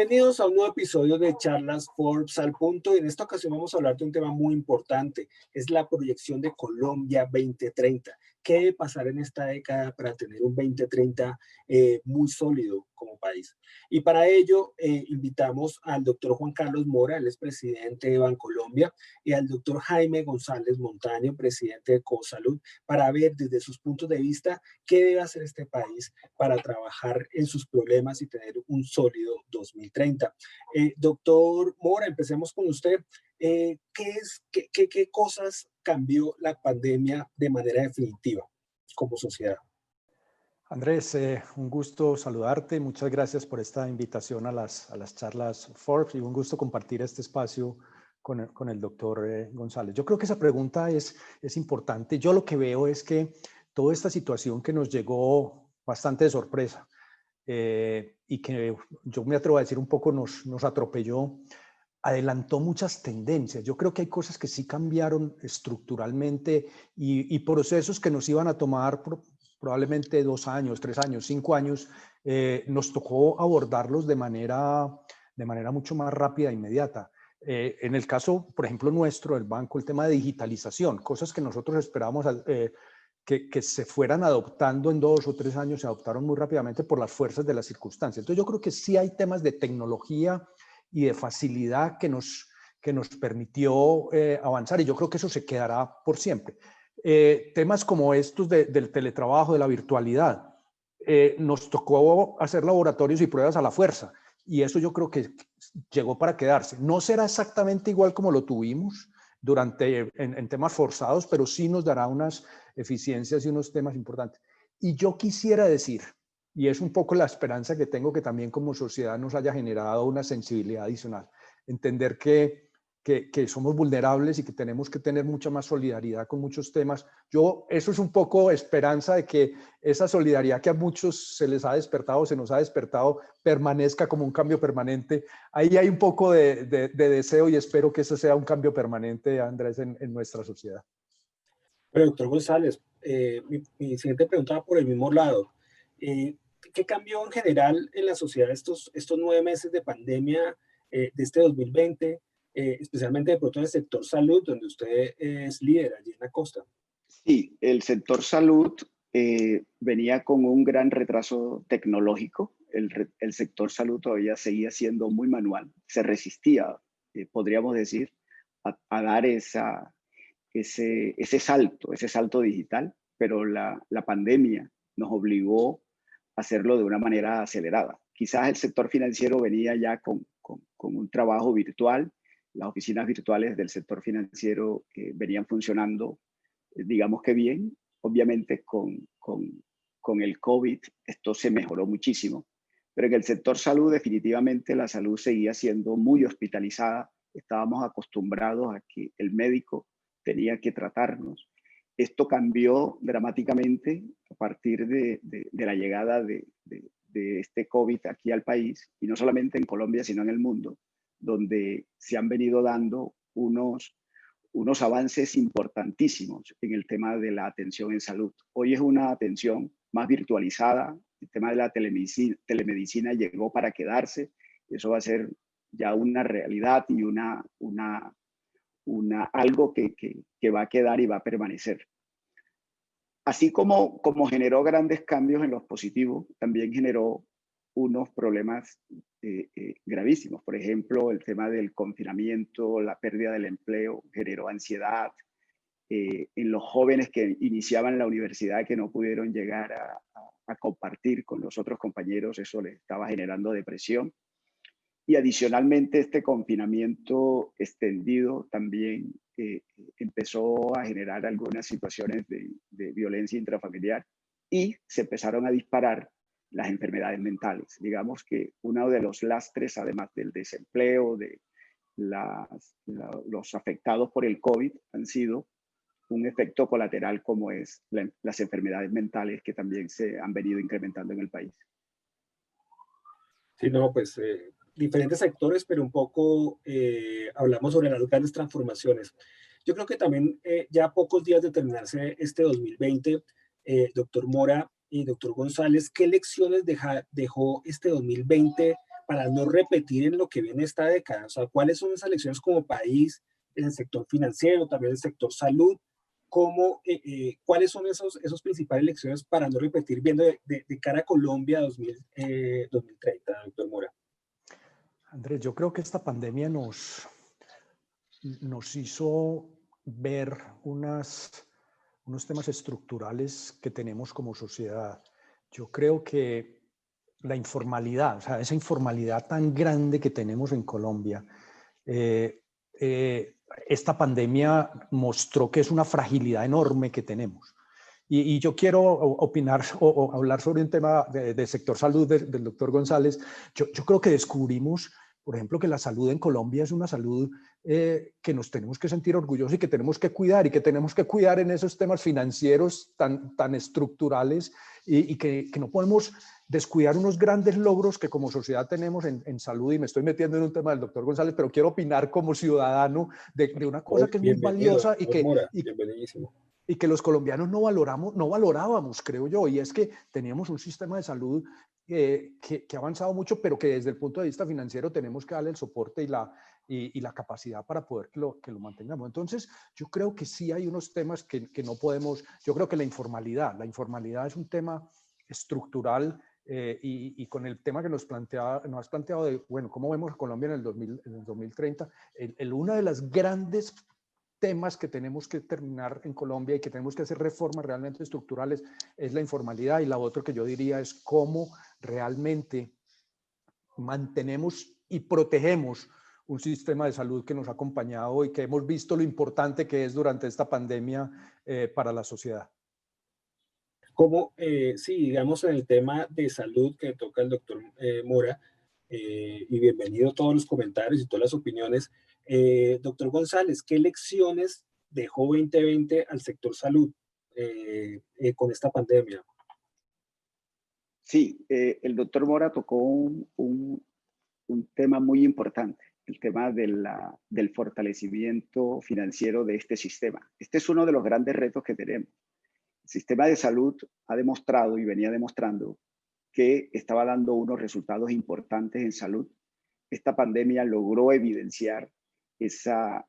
Bienvenidos a un nuevo episodio de Charlas Forbes al Punto. Y en esta ocasión vamos a hablar de un tema muy importante, es la proyección de Colombia 2030. ¿Qué debe pasar en esta década para tener un 2030 muy sólido como país? Y para ello invitamos al doctor Juan Carlos Mora, él es presidente de Bancolombia, y al doctor Jaime González Montaño, presidente de Cosalud, para ver desde sus puntos de vista qué debe hacer este país para trabajar en sus problemas y tener un sólido 2030. Doctor Mora, empecemos con usted. ¿Qué cosas cambió la pandemia de manera definitiva como sociedad? Andrés, un gusto saludarte. Muchas gracias por esta invitación a las charlas Forbes y un gusto compartir este espacio con el doctor González. Yo creo que esa pregunta es importante. Yo lo que veo es que toda esta situación que nos llegó bastante de sorpresa y que yo me atrevo a decir un poco nos atropelló, adelantó muchas tendencias. Yo creo que hay cosas que sí cambiaron estructuralmente y procesos que nos iban a tomar probablemente 2 años, 3 años, 5 años, nos tocó abordarlos de manera mucho más rápida e inmediata. En el caso, por ejemplo, nuestro, el banco, el tema de digitalización, cosas que nosotros esperábamos que se fueran adoptando en 2 o 3 años, se adoptaron muy rápidamente por las fuerzas de las circunstancias. Entonces yo creo que sí hay temas de tecnología y de facilidad que nos permitió avanzar, y yo creo que eso se quedará por siempre. Temas como estos del teletrabajo, de la virtualidad, nos tocó hacer laboratorios y pruebas a la fuerza, y eso yo creo que llegó para quedarse. No será exactamente igual como lo tuvimos en temas forzados, pero sí nos dará unas eficiencias y unos temas importantes. Y yo quisiera decir, y es un poco la esperanza que tengo, que también como sociedad nos haya generado una sensibilidad adicional. Entender que somos vulnerables y que tenemos que tener mucha más solidaridad con muchos temas. Eso es un poco esperanza de que esa solidaridad que a muchos se les ha despertado, se nos ha despertado, permanezca como un cambio permanente. Ahí hay un poco de deseo y espero que eso sea un cambio permanente, Andrés, en nuestra sociedad. Pero, doctor González, mi siguiente pregunta va por el mismo lado. ¿Qué cambió en general en la sociedad estos 9 meses de pandemia de este 2020, especialmente de pronto en el sector salud, donde usted es líder allí en la costa? Sí, el sector salud venía con un gran retraso tecnológico. El sector salud todavía seguía siendo muy manual. Se resistía, podríamos decir, a dar ese salto digital, pero la pandemia nos obligó a hacerlo de una manera acelerada. Quizás el sector financiero venía ya con un trabajo virtual. Las oficinas virtuales del sector financiero venían funcionando, digamos que bien. Obviamente con el COVID esto se mejoró muchísimo, pero en el sector salud definitivamente la salud seguía siendo muy hospitalizada. Estábamos acostumbrados a que el médico tenía que tratarnos. Esto cambió dramáticamente a partir de la llegada de este COVID aquí al país, y no solamente en Colombia, sino en el mundo, donde se han venido dando unos avances importantísimos en el tema de la atención en salud. Hoy es una atención más virtualizada. El tema de la telemedicina llegó para quedarse. Eso va a ser ya una realidad y algo que va a quedar y va a permanecer. Así como generó grandes cambios en los positivos, también generó unos problemas gravísimos. Por ejemplo, el tema del confinamiento, la pérdida del empleo, generó ansiedad en los jóvenes que iniciaban la universidad, que no pudieron llegar a compartir con los otros compañeros. Eso les estaba generando depresión. Y adicionalmente, este confinamiento extendido también empezó a generar algunas situaciones de violencia intrafamiliar, y se empezaron a disparar las enfermedades mentales. Digamos que uno de los lastres, además del desempleo, de los afectados por el COVID, han sido un efecto colateral como es las enfermedades mentales, que también se han venido incrementando en el país. Sí, no, pues diferentes sectores, pero un poco hablamos sobre las grandes transformaciones. Yo creo que también ya a pocos días de terminarse este 2020, doctor Mora y doctor González, ¿qué lecciones dejó este 2020 para no repetir en lo que viene esta década? O sea, ¿cuáles son esas lecciones como país en el sector financiero, también en el sector salud? ¿Cuáles son esos principales lecciones para no repetir viendo de cara a Colombia 2030, doctor Mora? Andrés, yo creo que esta pandemia nos hizo ver unos temas estructurales que tenemos como sociedad. Yo creo que la informalidad, o sea, esa informalidad tan grande que tenemos en Colombia, esta pandemia mostró que es una fragilidad enorme que tenemos. Y yo quiero opinar o hablar sobre un tema del sector salud del doctor González. Yo creo que descubrimos, por ejemplo, que la salud en Colombia es una salud que nos tenemos que sentir orgullosos y que tenemos que cuidar, y que tenemos que cuidar en esos temas financieros tan estructurales, y que no podemos descuidar unos grandes logros que como sociedad tenemos en salud. Y me estoy metiendo en un tema del doctor González, pero quiero opinar como ciudadano de una cosa que es muy valiosa y que los colombianos no valorábamos, creo yo, y es que teníamos un sistema de salud que ha avanzado mucho, pero que desde el punto de vista financiero tenemos que darle el soporte y la capacidad para poder que lo mantengamos. Entonces, yo creo que sí hay unos temas que no podemos. Yo creo que la informalidad es un tema estructural, y con el tema que nos has planteado de, bueno, ¿cómo vemos a Colombia en el 2030? Una de las grandes temas que tenemos que terminar en Colombia y que tenemos que hacer reformas realmente estructurales es la informalidad, y la otra que yo diría es cómo realmente mantenemos y protegemos un sistema de salud que nos ha acompañado y que hemos visto lo importante que es durante esta pandemia para la sociedad. Como, sí, digamos en el tema de salud que toca el doctor Mora, y bienvenido a todos los comentarios y todas las opiniones. Doctor González, ¿qué lecciones dejó 2020 al sector salud con esta pandemia? Sí, el doctor Mora tocó un tema muy importante, el tema del fortalecimiento financiero de este sistema. Este es uno de los grandes retos que tenemos. El sistema de salud ha demostrado y venía demostrando que estaba dando unos resultados importantes en salud. Esta pandemia logró evidenciar esos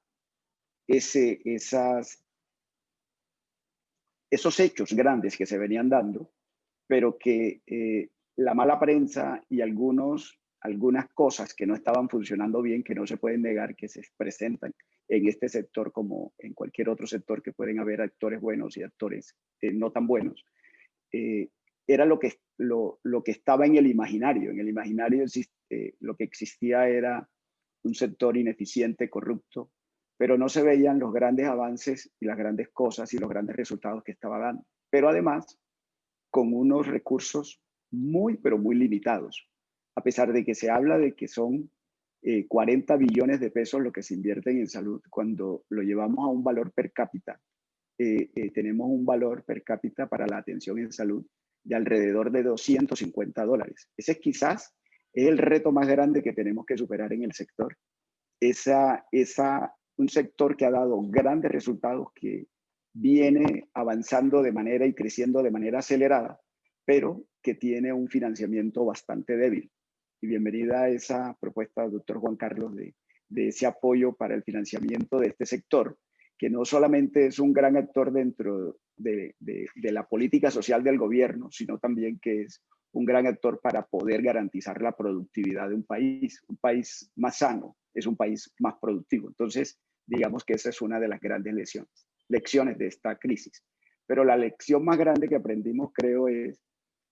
hechos grandes que se venían dando, pero que la mala prensa y algunas cosas que no estaban funcionando bien, que no se pueden negar, que se presentan en este sector como en cualquier otro sector, que pueden haber actores buenos y actores no tan buenos, era lo que estaba en el imaginario. En el imaginario lo que existía era un sector ineficiente, corrupto, pero no se veían los grandes avances y las grandes cosas y los grandes resultados que estaba dando. Pero además, con unos recursos muy, pero muy limitados. A pesar de que se habla de que son 40 billones de pesos lo que se invierten en salud, cuando lo llevamos a un valor per cápita, tenemos un valor per cápita para la atención en salud de alrededor de $250. Ese quizás es el reto más grande que tenemos que superar en el sector. Un sector que ha dado grandes resultados, que viene avanzando de manera y creciendo de manera acelerada, pero que tiene un financiamiento bastante débil. Y bienvenida a esa propuesta, doctor Juan Carlos, de ese apoyo para el financiamiento de este sector, que no solamente es un gran actor dentro de la política social del gobierno, sino también que es un gran actor para poder garantizar la productividad de un país. Un país más sano es un país más productivo. Entonces, digamos que esa es una de las grandes lecciones de esta crisis. Pero la lección más grande que aprendimos, creo, es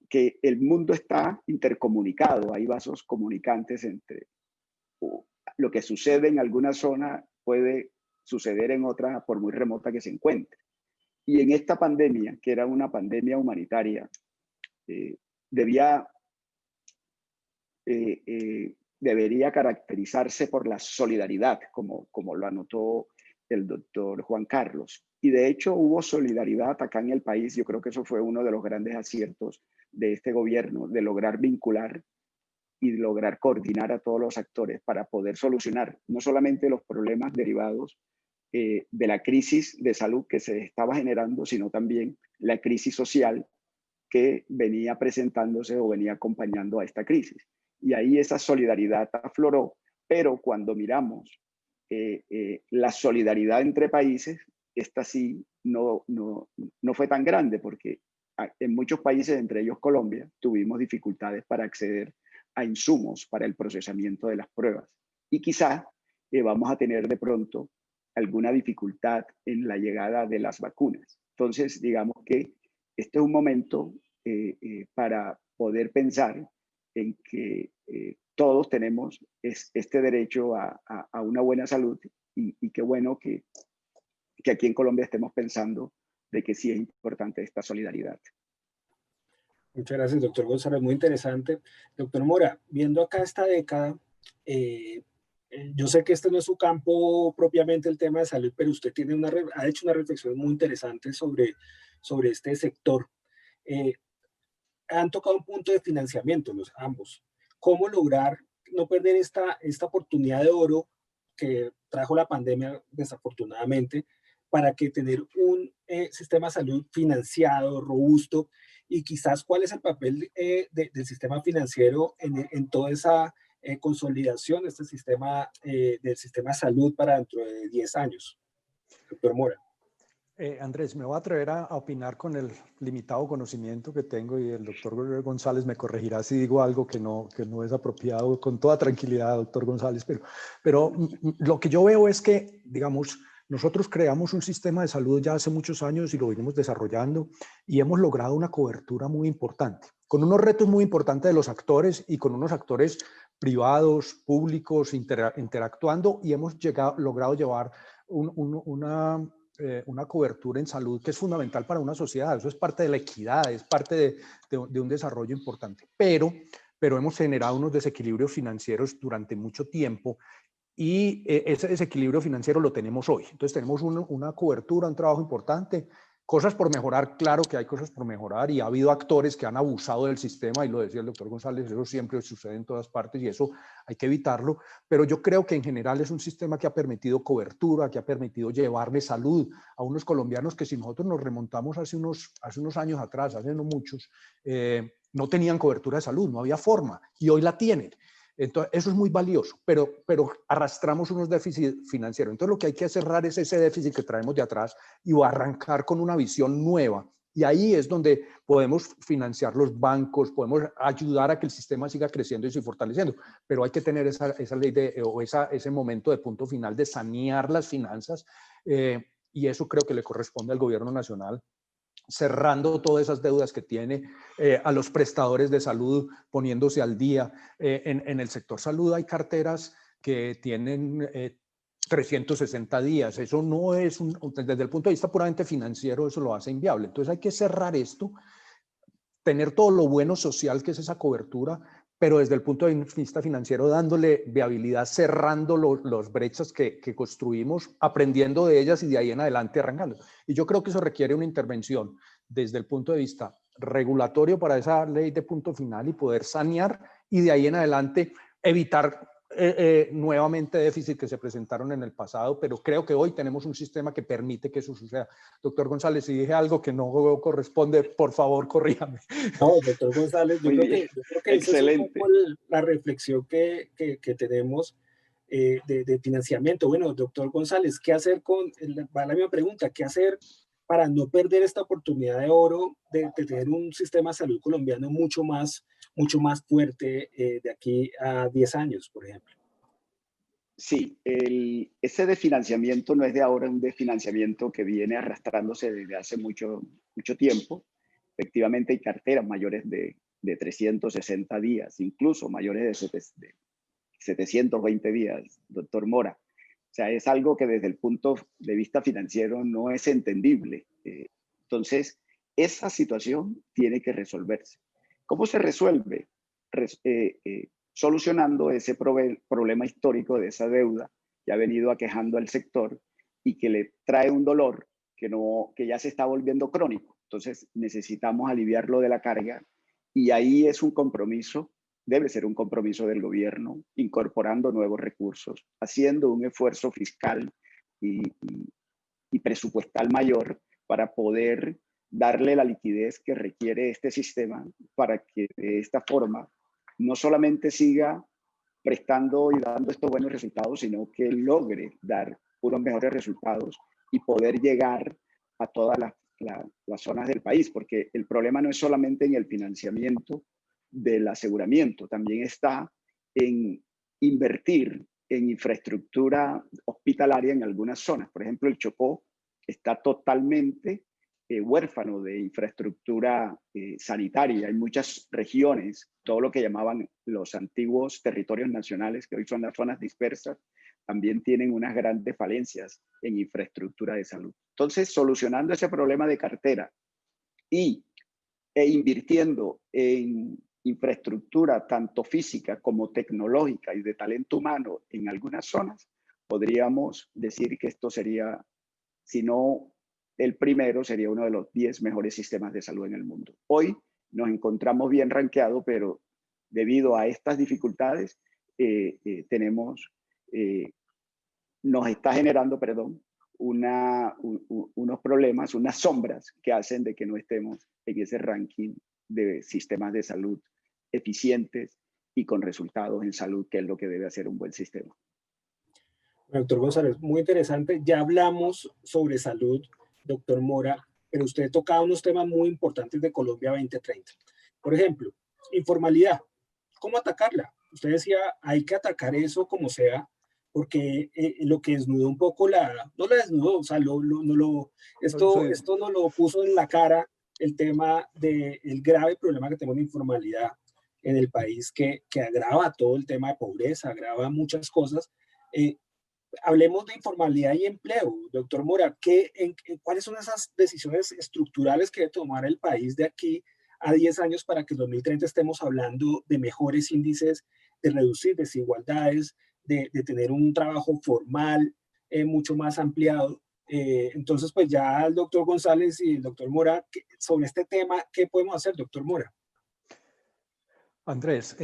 que el mundo está intercomunicado. Hay vasos comunicantes entre lo que sucede en alguna zona puede suceder en otra, por muy remota que se encuentre. Y en esta pandemia, que era una pandemia humanitaria, debería caracterizarse por la solidaridad, como lo anotó el doctor Juan Carlos. Y de hecho hubo solidaridad acá en el país. Yo creo que eso fue uno de los grandes aciertos de este gobierno, de lograr vincular y lograr coordinar a todos los actores para poder solucionar no solamente los problemas derivados de la crisis de salud que se estaba generando, sino también la crisis social que venía presentándose o venía acompañando a esta crisis. y ahí esa solidaridad afloró, pero cuando miramos la solidaridad entre países, esta sí no fue tan grande, porque en muchos países, entre ellos Colombia, tuvimos dificultades para acceder a insumos para el procesamiento de las pruebas. Y quizás vamos a tener de pronto alguna dificultad en la llegada de las vacunas. Entonces, digamos que este es un momento para poder pensar en que todos tenemos este derecho a una buena salud, y qué bueno que aquí en Colombia estemos pensando de que sí es importante esta solidaridad. Muchas gracias, doctor González, muy interesante. Doctor Mora, viendo acá esta década, yo sé que este no es su campo propiamente el tema de salud, pero usted tiene ha hecho una reflexión muy interesante sobre este sector. Han tocado un punto de financiamiento ambos. ¿Cómo lograr no perder esta oportunidad de oro que trajo la pandemia desafortunadamente, para que tener un sistema de salud financiado, robusto, y quizás cuál es el papel del sistema financiero en toda esa consolidación de este sistema, del sistema de salud para dentro de 10 años? Doctor Mora. Andrés, me voy a atrever a opinar con el limitado conocimiento que tengo, y el doctor González me corregirá si digo algo que no es apropiado, con toda tranquilidad, doctor González, pero lo que yo veo es que, digamos, nosotros creamos un sistema de salud ya hace muchos años y lo venimos desarrollando, y hemos logrado una cobertura muy importante, con unos retos muy importantes de los actores y con unos actores privados, públicos, interactuando, y hemos logrado llevar una cobertura en salud que es fundamental para una sociedad. Eso es parte de la equidad, es parte de un desarrollo importante. Pero hemos generado unos desequilibrios financieros durante mucho tiempo, y ese desequilibrio financiero lo tenemos hoy. Entonces tenemos una cobertura, un trabajo importante, cosas por mejorar, claro que hay cosas por mejorar, y ha habido actores que han abusado del sistema, y lo decía el doctor González, eso siempre sucede en todas partes y eso hay que evitarlo, pero yo creo que en general es un sistema que ha permitido cobertura, que ha permitido llevarle salud a unos colombianos que, si nosotros nos remontamos hace unos años atrás, hace no muchos, no tenían cobertura de salud, no había forma, y hoy la tienen. Entonces, eso es muy valioso, pero arrastramos unos déficits financieros. Entonces, lo que hay que cerrar es ese déficit que traemos de atrás y arrancar con una visión nueva. Y ahí es donde podemos financiar los bancos, podemos ayudar a que el sistema siga creciendo y se fortaleciendo. Pero hay que tener esa ley ese momento de punto final de sanear las finanzas, y eso creo que le corresponde al gobierno nacional, cerrando todas esas deudas que tiene, a los prestadores de salud poniéndose al día. En el sector salud hay carteras que tienen 360 días. Eso no es, desde el punto de vista puramente financiero, eso lo hace inviable. Entonces hay que cerrar esto, tener todo lo bueno social que es esa cobertura, pero desde el punto de vista financiero dándole viabilidad, cerrando los brechas que construimos, aprendiendo de ellas y de ahí en adelante arrancando. Y yo creo que eso requiere una intervención desde el punto de vista regulatorio para esa ley de punto final y poder sanear, y de ahí en adelante evitar nuevamente déficits que se presentaron en el pasado, pero creo que hoy tenemos un sistema que permite que eso suceda. Doctor González, si dije algo que no corresponde, por favor, corríjame. No, doctor González, yo creo que esa es un Excelente. poco la reflexión que tenemos de financiamiento. Bueno, doctor González, ¿qué hacer va la misma pregunta, qué hacer para no perder esta oportunidad de oro de tener un sistema de salud colombiano mucho más fuerte de aquí a 10 años, por ejemplo? Sí, ese desfinanciamiento no es de ahora, un desfinanciamiento que viene arrastrándose desde hace mucho tiempo. Efectivamente, hay carteras mayores de 360 días, incluso mayores de 720 días, doctor Mora. O sea, es algo que desde el punto de vista financiero no es entendible. Entonces, esa situación tiene que resolverse. ¿Cómo se resuelve? Solucionando ese problema histórico de esa deuda que ha venido aquejando al sector y que le trae un dolor que ya se está volviendo crónico. Entonces, necesitamos aliviarlo de la carga, y ahí es un compromiso. Debe ser un compromiso del gobierno, incorporando nuevos recursos, haciendo un esfuerzo fiscal y presupuestal mayor para poder darle la liquidez que requiere este sistema, para que de esta forma no solamente siga prestando y dando estos buenos resultados, sino que logre dar unos mejores resultados y poder llegar a todas las zonas del país, porque el problema no es solamente en el financiamiento del aseguramiento, también está en invertir en infraestructura hospitalaria en algunas zonas. Por ejemplo, el Chocó está totalmente huérfano de infraestructura sanitaria. Hay muchas regiones, todo lo que llamaban los antiguos territorios nacionales, que hoy son las zonas dispersas, también tienen unas grandes falencias en infraestructura de salud. Entonces, solucionando ese problema de cartera e invirtiendo en infraestructura tanto física como tecnológica y de talento humano en algunas zonas, podríamos decir que esto sería, si no el primero, sería uno de los 10 mejores sistemas de salud en el mundo. Hoy nos encontramos bien rankeados, pero debido a estas dificultades nos está generando, unos problemas, unas sombras que hacen de que no estemos en ese ranking de sistemas de salud eficientes y con resultados en salud, que es lo que debe hacer un buen sistema. Doctor González, muy interesante. Ya hablamos sobre salud, doctor Mora, pero usted tocaba unos temas muy importantes de Colombia 2030. Por ejemplo, informalidad. ¿Cómo atacarla? Usted decía, hay que atacar eso como sea, porque lo que desnudó un poco no la desnudó, o sea, esto no lo puso en la cara el tema del grave problema que tenemos de informalidad en el país, que agrava todo el tema de pobreza, agrava muchas cosas. Hablemos de informalidad y empleo. Doctor Mora, ¿cuáles son esas decisiones estructurales que debe tomar el país de aquí a 10 años para que en 2030 estemos hablando de mejores índices, de reducir desigualdades, de tener un trabajo formal mucho más ampliado? Entonces, pues ya el doctor González y el doctor Mora, sobre este tema, ¿qué podemos hacer, doctor Mora? Andrés,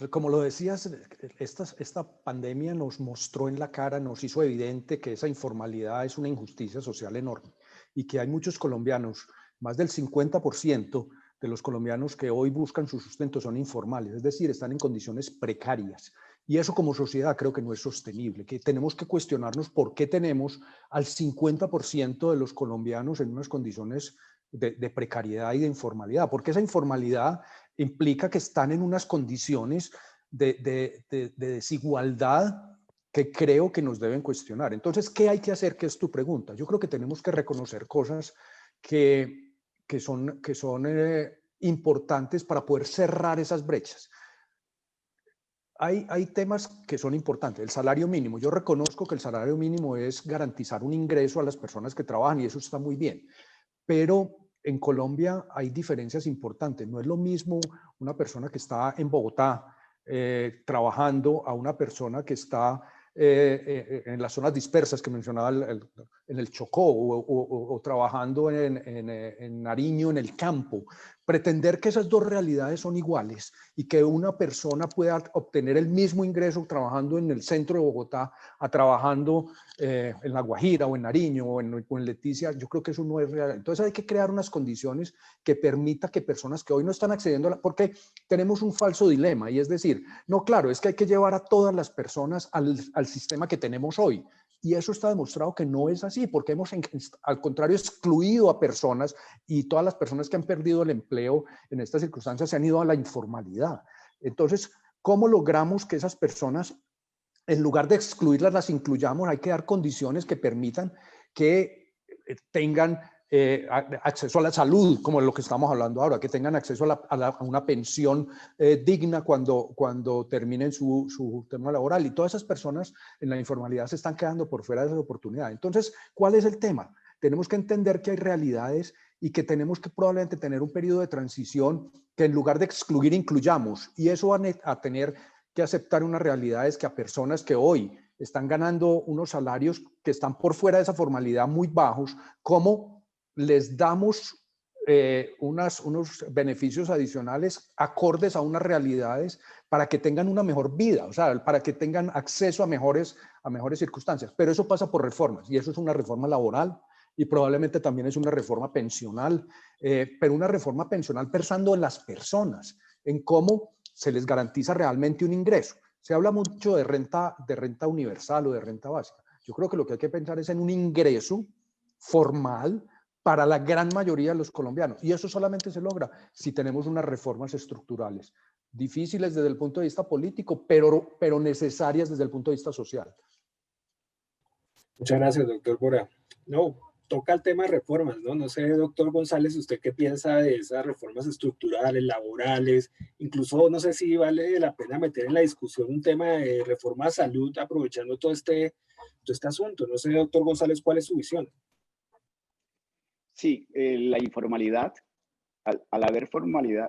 como lo decías, esta pandemia nos mostró en la cara, nos hizo evidente que esa informalidad es una injusticia social enorme y que hay muchos colombianos, más del 50% de los colombianos que hoy buscan su sustento son informales, es decir, están en condiciones precarias. Y eso como sociedad creo que no es sostenible, que tenemos que cuestionarnos por qué tenemos al 50% de los colombianos en unas condiciones de precariedad y de informalidad, porque esa informalidad implica que están en unas condiciones de desigualdad que creo que nos deben cuestionar. Entonces, ¿qué hay que hacer? ¿Qué es tu pregunta? Yo creo que tenemos que reconocer cosas que son importantes para poder cerrar esas brechas. Hay temas que son importantes. El salario mínimo. Yo reconozco que el salario mínimo es garantizar un ingreso a las personas que trabajan y eso está muy bien. Pero en Colombia hay diferencias importantes. No es lo mismo una persona que está en Bogotá trabajando a una persona que está en las zonas dispersas que mencionaba en el Chocó o trabajando en Nariño, en el campo. Pretender que esas dos realidades son iguales y que una persona pueda obtener el mismo ingreso trabajando en el centro de Bogotá a trabajando en La Guajira o en Nariño o en Leticia, yo creo que eso no es real. Entonces hay que crear unas condiciones que permita que personas que hoy no están accediendo, porque tenemos un falso dilema y es decir, no, claro, es que hay que llevar a todas las personas al sistema que tenemos hoy. Y eso está demostrado que no es así, porque hemos, al contrario, excluido a personas y todas las personas que han perdido el empleo en estas circunstancias se han ido a la informalidad. Entonces, ¿cómo logramos que esas personas, en lugar de excluirlas, las incluyamos? Hay que dar condiciones que permitan que tengan acceso a la salud, como lo que estamos hablando ahora, que tengan acceso a una pensión digna cuando terminen su tema laboral. Y todas esas personas en la informalidad se están quedando por fuera de esas oportunidades. Entonces, ¿cuál es el tema? Tenemos que entender que hay realidades y que tenemos que probablemente tener un periodo de transición que en lugar de excluir, incluyamos. Y eso va a tener que aceptar unas realidades que a personas que hoy están ganando unos salarios que están por fuera de esa formalidad muy bajos, como les damos unos beneficios adicionales acordes a unas realidades para que tengan una mejor vida, o sea, para que tengan acceso a mejores circunstancias. Pero eso pasa por reformas, y eso es una reforma laboral y probablemente también es una reforma pensional, pero una reforma pensional pensando en las personas, en cómo se les garantiza realmente un ingreso. Se habla mucho de renta universal o de renta básica. Yo creo que lo que hay que pensar es en un ingreso formal para la gran mayoría de los colombianos. Y eso solamente se logra si tenemos unas reformas estructurales, difíciles desde el punto de vista político, pero necesarias desde el punto de vista social. Muchas gracias, doctor Mora. No, toca el tema de reformas, ¿no? No sé, doctor González, ¿usted qué piensa de esas reformas estructurales, laborales? Incluso no sé si vale la pena meter en la discusión un tema de reforma a salud, aprovechando todo este asunto. No sé, doctor González, ¿cuál es su visión? Sí, la informalidad, al haber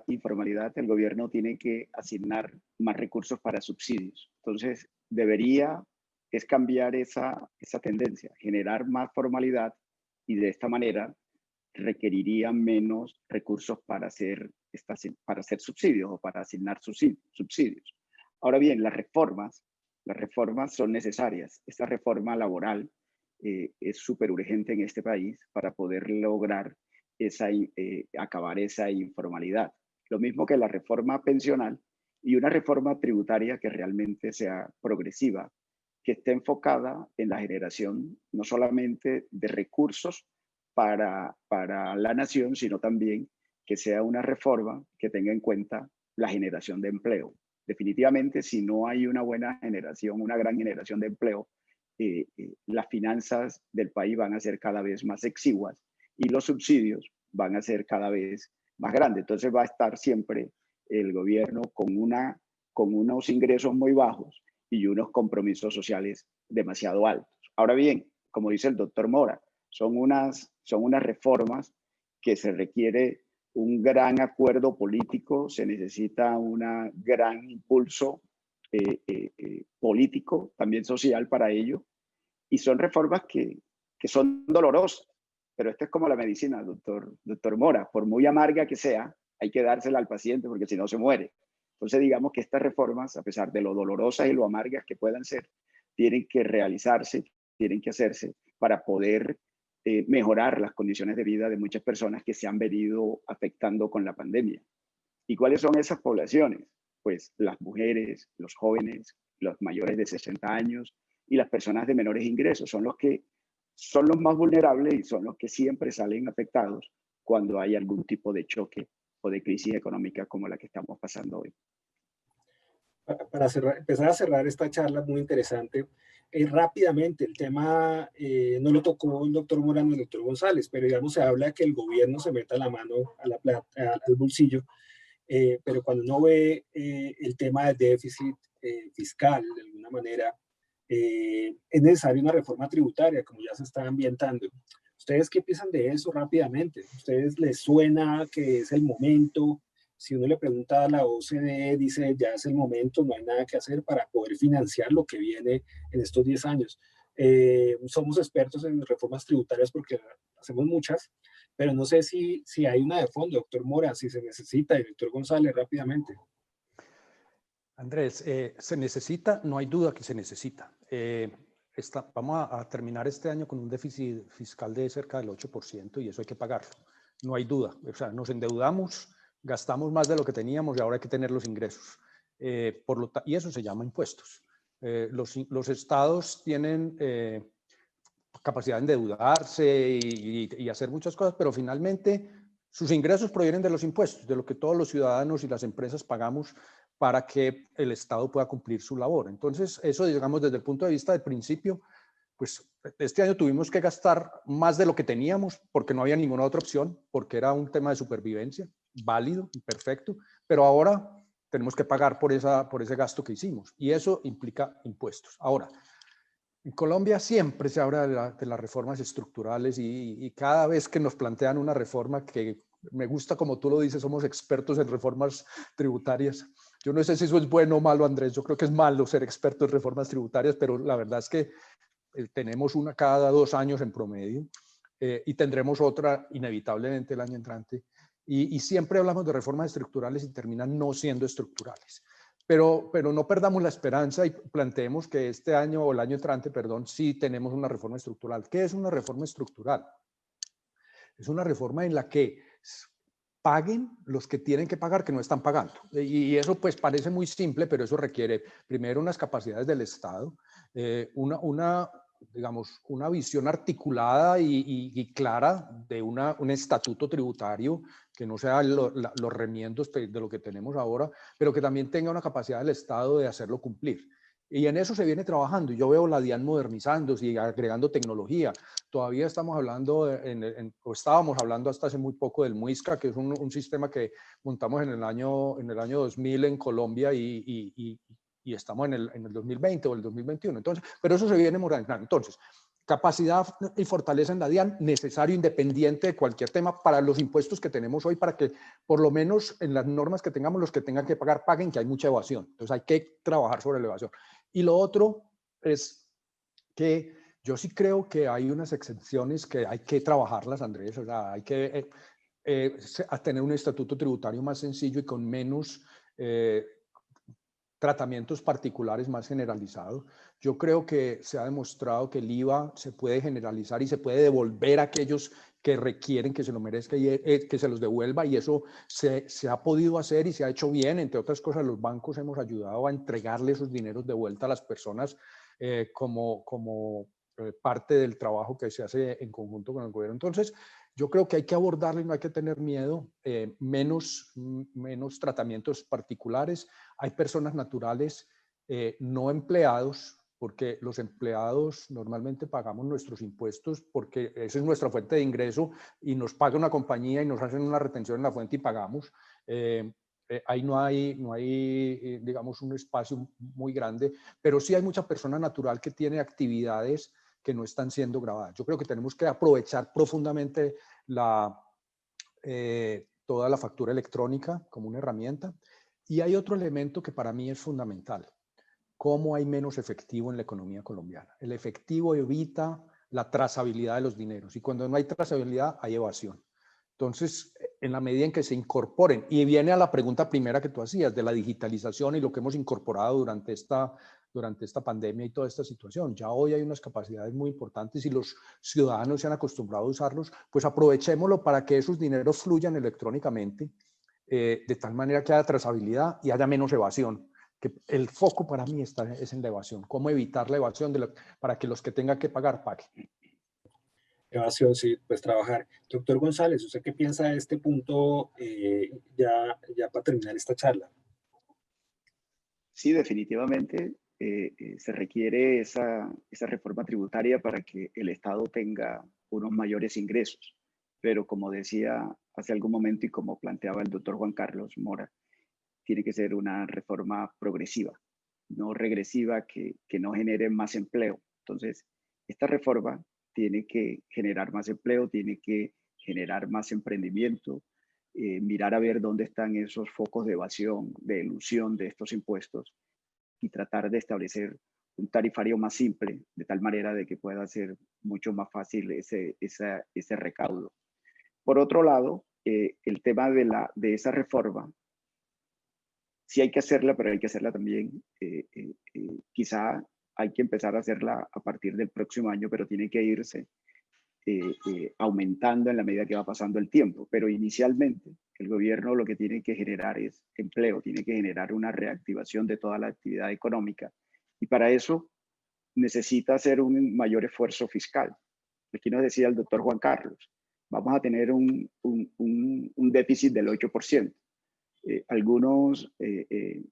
informalidad, el gobierno tiene que asignar más recursos para subsidios. Entonces, debería es cambiar esa tendencia, generar más formalidad y de esta manera requeriría menos recursos para hacer subsidios o para asignar subsidios. Ahora bien, las reformas son necesarias. Esta reforma laboral es súper urgente en este país para poder lograr acabar esa informalidad. Lo mismo que la reforma pensional y una reforma tributaria que realmente sea progresiva, que esté enfocada en la generación no solamente de recursos para la nación, sino también que sea una reforma que tenga en cuenta la generación de empleo. Definitivamente, si no hay una buena generación, una gran generación de empleo, las finanzas del país van a ser cada vez más exiguas y los subsidios van a ser cada vez más grandes. Entonces va a estar siempre el gobierno con unos ingresos muy bajos y unos compromisos sociales demasiado altos. Ahora bien, como dice el doctor Mora, son unas reformas que se requiere un gran acuerdo político, se necesita un gran impulso político, también social para ello, y son reformas que son dolorosas, pero esto es como la medicina, doctor Mora, por muy amarga que sea, hay que dársela al paciente porque si no se muere. Entonces digamos que estas reformas, a pesar de lo dolorosas y lo amargas que puedan ser, tienen que realizarse, tienen que hacerse para poder mejorar las condiciones de vida de muchas personas que se han venido afectando con la pandemia. ¿Y cuáles son esas poblaciones? Pues las mujeres, los jóvenes, los mayores de 60 años y las personas de menores ingresos son los más vulnerables y son los que siempre salen afectados cuando hay algún tipo de choque o de crisis económica como la que estamos pasando hoy. Para empezar a cerrar esta charla muy interesante, rápidamente, el tema no lo tocó el doctor Morano y el doctor González, pero digamos se habla de que el gobierno se meta la mano al bolsillo, pero cuando uno ve el tema del déficit fiscal, de alguna manera, es necesaria una reforma tributaria, como ya se está ambientando. ¿Ustedes qué piensan de eso rápidamente? ¿Ustedes les suena que es el momento? Si uno le pregunta a la OCDE, dice ya es el momento, no hay nada que hacer para poder financiar lo que viene en estos 10 años. Somos expertos en reformas tributarias porque hacemos muchas, pero no sé si hay una de fondo, doctor Mora, si se necesita, y doctor González, rápidamente. Andrés, se necesita, no hay duda que se necesita. Vamos a terminar este año con un déficit fiscal de cerca del 8% y eso hay que pagarlo. No hay duda. O sea, nos endeudamos, gastamos más de lo que teníamos y ahora hay que tener los ingresos. Y eso se llama impuestos. Los estados tienen capacidad de endeudarse y hacer muchas cosas, pero finalmente sus ingresos provienen de los impuestos, de lo que todos los ciudadanos y las empresas pagamos para que el Estado pueda cumplir su labor. Entonces, eso, digamos, desde el punto de vista del principio, pues este año tuvimos que gastar más de lo que teníamos porque no había ninguna otra opción, porque era un tema de supervivencia, válido y perfecto, pero ahora tenemos que pagar por ese gasto que hicimos y eso implica impuestos. Ahora, en Colombia siempre se habla de las reformas estructurales y cada vez que nos plantean una reforma que me gusta, como tú lo dices, somos expertos en reformas tributarias. Yo no sé si eso es bueno o malo, Andrés. Yo creo que es malo ser experto en reformas tributarias, pero la verdad es que tenemos una cada 2 años en promedio y tendremos otra inevitablemente el año entrante. Y siempre hablamos de reformas estructurales y terminan no siendo estructurales. Pero no perdamos la esperanza y planteemos que este año o el año entrante, perdón, sí tenemos una reforma estructural. ¿Qué es una reforma estructural? Es una reforma en la que paguen los que tienen que pagar que no están pagando. Y eso pues parece muy simple, pero eso requiere primero unas capacidades del Estado, digamos, una visión articulada y clara de un estatuto tributario que no sea los remiendos de lo que tenemos ahora, pero que también tenga una capacidad del Estado de hacerlo cumplir. Y en eso se viene trabajando. Yo veo la DIAN modernizándose y agregando tecnología. Todavía estamos hablando, o estábamos hablando hasta hace muy poco del MUISCA, que es un sistema que montamos en el año 2000 en Colombia y estamos en el 2020 o el 2021. Entonces, pero eso se viene modernizando. Entonces, capacidad y fortaleza en la DIAN, necesario, independiente de cualquier tema, para los impuestos que tenemos hoy, para que por lo menos en las normas que tengamos, los que tengan que pagar, paguen, que hay mucha evasión. Entonces hay que trabajar sobre la evasión. Y lo otro es que yo sí creo que hay unas excepciones que hay que trabajarlas, Andrés. O sea, hay que tener un estatuto tributario más sencillo y con menos tratamientos particulares, más generalizados. Yo creo que se ha demostrado que el IVA se puede generalizar y se puede devolver a aquellos que requieren que se lo merezca y que se los devuelva, y eso se ha podido hacer y se ha hecho bien. Entre otras cosas, los bancos hemos ayudado a entregarle esos dineros de vuelta a las personas como parte del trabajo que se hace en conjunto con el gobierno. Entonces, yo creo que hay que abordarlo y no hay que tener miedo, menos tratamientos particulares. Hay personas naturales no empleados, porque los empleados normalmente pagamos nuestros impuestos porque esa es nuestra fuente de ingreso y nos paga una compañía y nos hacen una retención en la fuente y pagamos. Ahí no hay digamos, un espacio muy grande, pero sí hay mucha persona natural que tiene actividades que no están siendo grabadas. Yo creo que tenemos que aprovechar profundamente toda la factura electrónica como una herramienta. Y hay otro elemento que para mí es fundamental: cómo hay menos efectivo en la economía colombiana. El efectivo evita la trazabilidad de los dineros, y cuando no hay trazabilidad hay evasión. Entonces, en la medida en que se incorporen, y viene a la pregunta primera que tú hacías de la digitalización y lo que hemos incorporado durante esta pandemia y toda esta situación, ya hoy hay unas capacidades muy importantes y los ciudadanos se han acostumbrado a usarlos, pues aprovechémoslo para que esos dineros fluyan electrónicamente, de tal manera que haya trazabilidad y haya menos evasión. Que el foco para mí es en la evasión, cómo evitar la evasión para que los que tengan que pagar paguen. Evasión, sí, pues trabajar. Doctor González, ¿usted qué piensa de este punto ya para terminar esta charla? Sí, definitivamente se requiere esa reforma tributaria para que el Estado tenga unos mayores ingresos. Pero como decía hace algún momento y como planteaba el doctor Juan Carlos Mora, tiene que ser una reforma progresiva, no regresiva, que no genere más empleo. Entonces, esta reforma tiene que generar más empleo, tiene que generar más emprendimiento, mirar a ver dónde están esos focos de evasión, de elusión de estos impuestos, y tratar de establecer un tarifario más simple, de tal manera de que pueda ser mucho más fácil ese recaudo. Por otro lado, el tema de esa reforma, sí hay que hacerla, pero hay que hacerla también, quizá hay que empezar a hacerla a partir del próximo año, pero tiene que irse aumentando en la medida que va pasando el tiempo. Pero inicialmente el gobierno lo que tiene que generar es empleo, tiene que generar una reactivación de toda la actividad económica, y para eso necesita hacer un mayor esfuerzo fiscal. Aquí nos decía el doctor Juan Carlos, vamos a tener un déficit del 8%. Algunos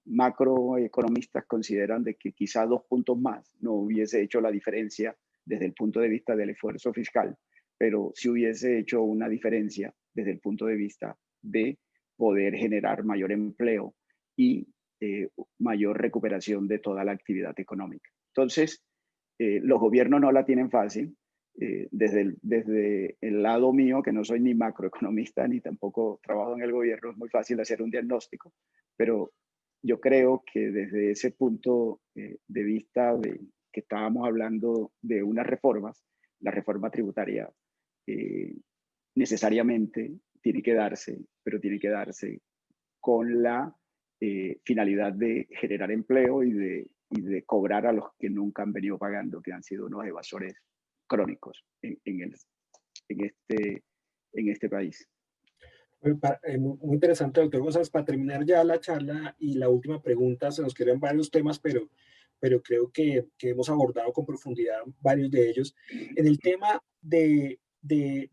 macroeconomistas consideran de que quizá 2 puntos más no hubiese hecho la diferencia desde el punto de vista del esfuerzo fiscal, pero sí hubiese hecho una diferencia desde el punto de vista de poder generar mayor empleo y mayor recuperación de toda la actividad económica. Entonces, los gobiernos no la tienen fácil. Desde el lado mío, que no soy ni macroeconomista ni tampoco trabajo en el gobierno, es muy fácil hacer un diagnóstico, pero yo creo que desde ese punto de vista de que estábamos hablando de unas reformas, la reforma tributaria necesariamente tiene que darse, pero tiene que darse con la finalidad de generar empleo y de cobrar a los que nunca han venido pagando, que han sido unos evasores crónicos en este país. Muy muy interesante, doctor González. Para terminar ya la charla y la última pregunta, se nos quedan varios temas, pero creo que hemos abordado con profundidad varios de ellos. En el tema de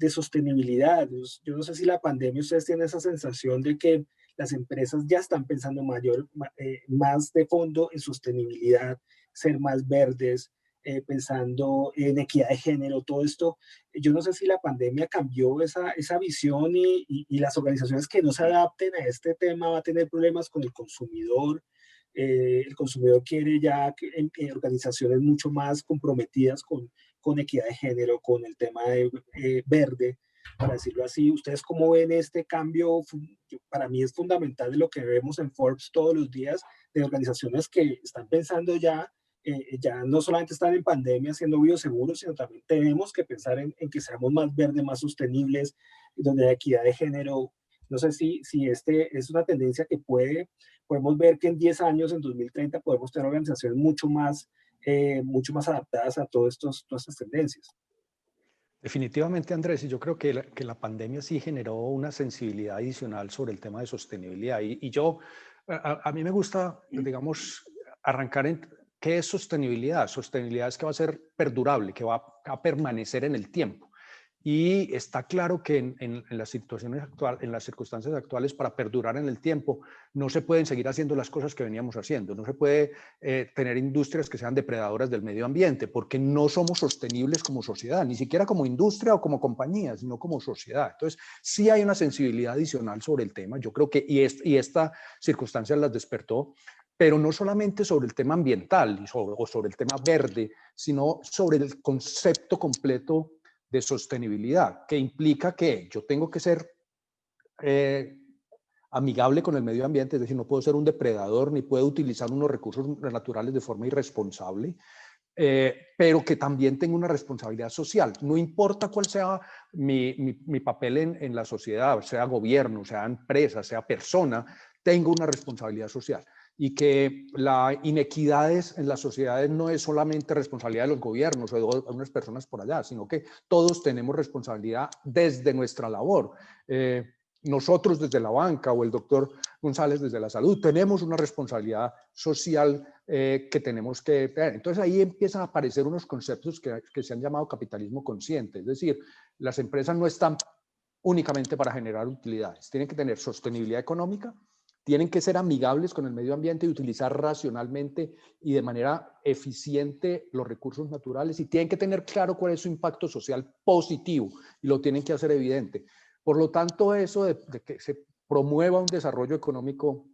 sostenibilidad, yo no sé si la pandemia, ustedes tienen esa sensación de que las empresas ya están pensando más de fondo en sostenibilidad, ser más verdes, pensando en equidad de género, todo esto. Yo no sé si la pandemia cambió esa visión y las organizaciones que no se adapten a este tema va a tener problemas con el consumidor. El consumidor quiere ya organizaciones mucho más comprometidas con equidad de género, con el tema de, verde, para decirlo así. ¿Ustedes cómo ven este cambio? Para mí es fundamental de lo que vemos en Forbes todos los días, de organizaciones que están pensando ya no solamente están en pandemia siendo bioseguros, sino también tenemos que pensar en que seamos más verdes, más sostenibles, donde hay equidad de género. No sé si este es una tendencia que podemos ver que en 10 años, en 2030, podemos tener organizaciones mucho más adaptadas a todas estas tendencias. Definitivamente, Andrés, y yo creo que la pandemia sí generó una sensibilidad adicional sobre el tema de sostenibilidad. Y yo, a mí me gusta, digamos, arrancar en qué es sostenibilidad. Sostenibilidad es que va a ser perdurable, que va a permanecer en el tiempo. Y está claro que en las situaciones actuales, en las circunstancias actuales, para perdurar en el tiempo, no se pueden seguir haciendo las cosas que veníamos haciendo. No se puede tener industrias que sean depredadoras del medio ambiente, porque no somos sostenibles como sociedad, ni siquiera como industria o como compañía, sino como sociedad. Entonces, sí hay una sensibilidad adicional sobre el tema. Yo creo que, y esta circunstancia las despertó, pero no solamente sobre el tema ambiental o sobre el tema verde, sino sobre el concepto completo de sostenibilidad, que implica que yo tengo que ser amigable con el medio ambiente, es decir, no puedo ser un depredador ni puedo utilizar unos recursos naturales de forma irresponsable, pero que también tengo una responsabilidad social. No importa cuál sea mi papel en la sociedad, sea gobierno, sea empresa, sea persona, tengo una responsabilidad social. Y que las inequidades en las sociedades no es solamente responsabilidad de los gobiernos o de unas personas por allá, sino que todos tenemos responsabilidad desde nuestra labor. Nosotros desde la banca o el doctor González desde la salud tenemos una responsabilidad social que tenemos que tener. Entonces ahí empiezan a aparecer unos conceptos que se han llamado capitalismo consciente, es decir, las empresas no están únicamente para generar utilidades, tienen que tener sostenibilidad económica, tienen que ser amigables con el medio ambiente y utilizar racionalmente y de manera eficiente los recursos naturales y tienen que tener claro cuál es su impacto social positivo y lo tienen que hacer evidente. Por lo tanto, eso de que se promueva un desarrollo económico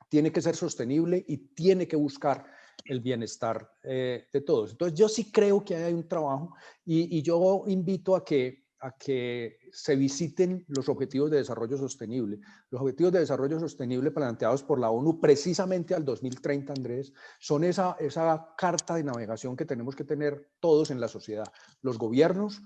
tiene que ser sostenible y tiene que buscar el bienestar de todos. Entonces, yo sí creo que hay un trabajo y yo invito a que se visiten los Objetivos de Desarrollo Sostenible. Los Objetivos de Desarrollo Sostenible planteados por la ONU precisamente al 2030, Andrés, son esa carta de navegación que tenemos que tener todos en la sociedad, los gobiernos,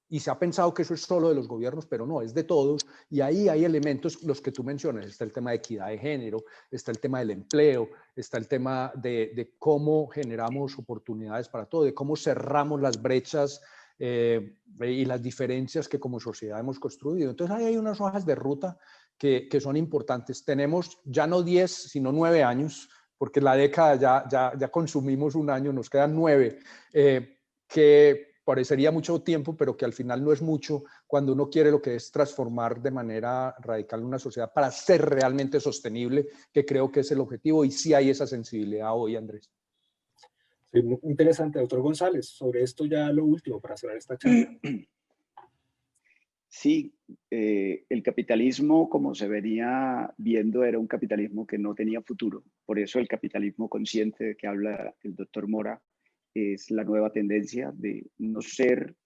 y se ha pensado que eso es solo de los gobiernos, pero no, es de todos. Y ahí hay elementos, los que tú mencionas, está el tema de equidad de género, está el tema del empleo, está el tema de cómo generamos oportunidades para todo, de cómo cerramos las brechas y las diferencias que como sociedad hemos construido. Entonces ahí hay unas hojas de ruta que son importantes. Tenemos ya no 10, sino 9 años, porque la década ya consumimos un año, nos quedan 9, que parecería mucho tiempo, pero que al final no es mucho cuando uno quiere lo que es transformar de manera radical una sociedad para ser realmente sostenible, que creo que es el objetivo y sí hay esa sensibilidad hoy, Andrés. Sí, muy interesante, doctor González. Sobre esto ya lo último para cerrar esta charla. Sí, el capitalismo, como se venía viendo, era un capitalismo que no tenía futuro. Por eso el capitalismo consciente de que habla el doctor Mora es la nueva tendencia de no ser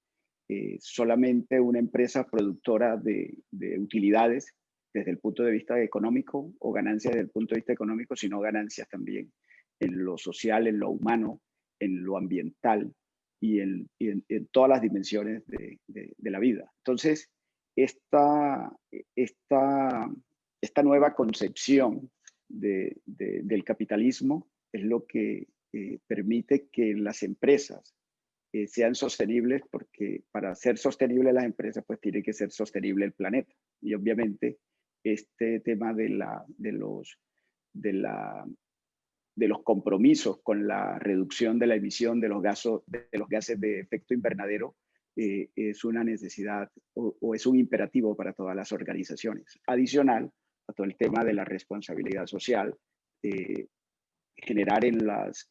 solamente una empresa productora de utilidades desde el punto de vista económico o ganancias desde el punto de vista económico, sino ganancias también en lo social, en lo humano, en lo ambiental y en todas las dimensiones de la vida. Entonces, esta, esta, esta nueva concepción del capitalismo es lo que permite que las empresas sean sostenibles, porque para ser sostenibles las empresas, pues tiene que ser sostenible el planeta. Y obviamente este tema de los compromisos con la reducción de la emisión de los gases de efecto invernadero es una necesidad o es un imperativo para todas las organizaciones. Adicional a todo el tema de la responsabilidad social, generar en las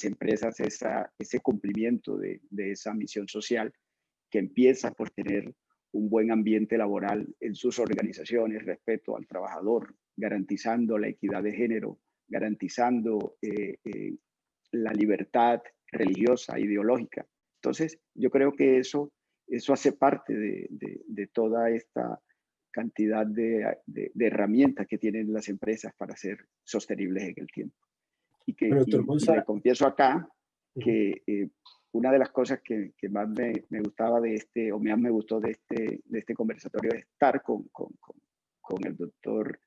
empresas ese cumplimiento de esa misión social que empieza por tener un buen ambiente laboral en sus organizaciones, respeto al trabajador, garantizando la equidad de género, garantizando la libertad religiosa, ideológica. Entonces, yo creo que eso hace parte de toda esta cantidad de herramientas que tienen las empresas para ser sostenibles en el tiempo. Y le confieso acá que una de las cosas que más me gustaba de o más me gustó de este conversatorio es estar con el doctor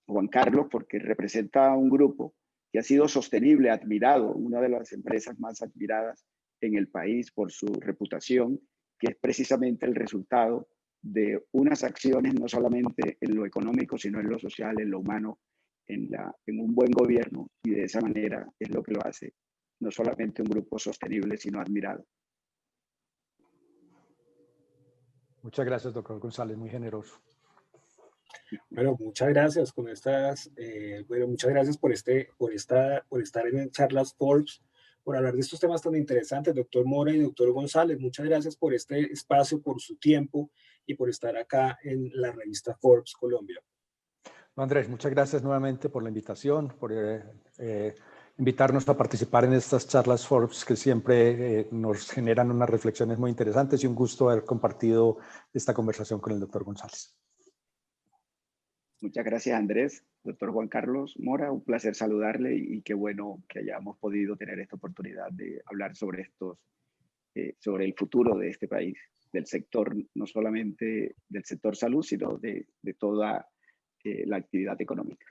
Juan Carlos, porque representa un grupo que ha sido sostenible, admirado, una de las empresas más admiradas en el país por su reputación, que es precisamente el resultado de unas acciones no solamente en lo económico, sino en lo social, en lo humano, en un buen gobierno, y de esa manera es lo que lo hace no solamente un grupo sostenible, sino admirado. Muchas gracias, doctor González, muy generoso. Bueno, muchas gracias con muchas gracias por estar en Charlas Forbes, por hablar de estos temas tan interesantes, doctor Mora y doctor González. Muchas gracias por este espacio, por su tiempo y por estar acá en la revista Forbes Colombia. Andrés, muchas gracias nuevamente por la invitación, por invitarnos a participar en estas charlas Forbes que siempre nos generan unas reflexiones muy interesantes, y un gusto haber compartido esta conversación con el doctor González. Muchas gracias, Andrés. Doctor Juan Carlos Mora, un placer saludarle, y qué bueno que hayamos podido tener esta oportunidad de hablar sobre sobre el futuro de este país, del sector, no solamente del sector salud, sino de toda la actividad económica.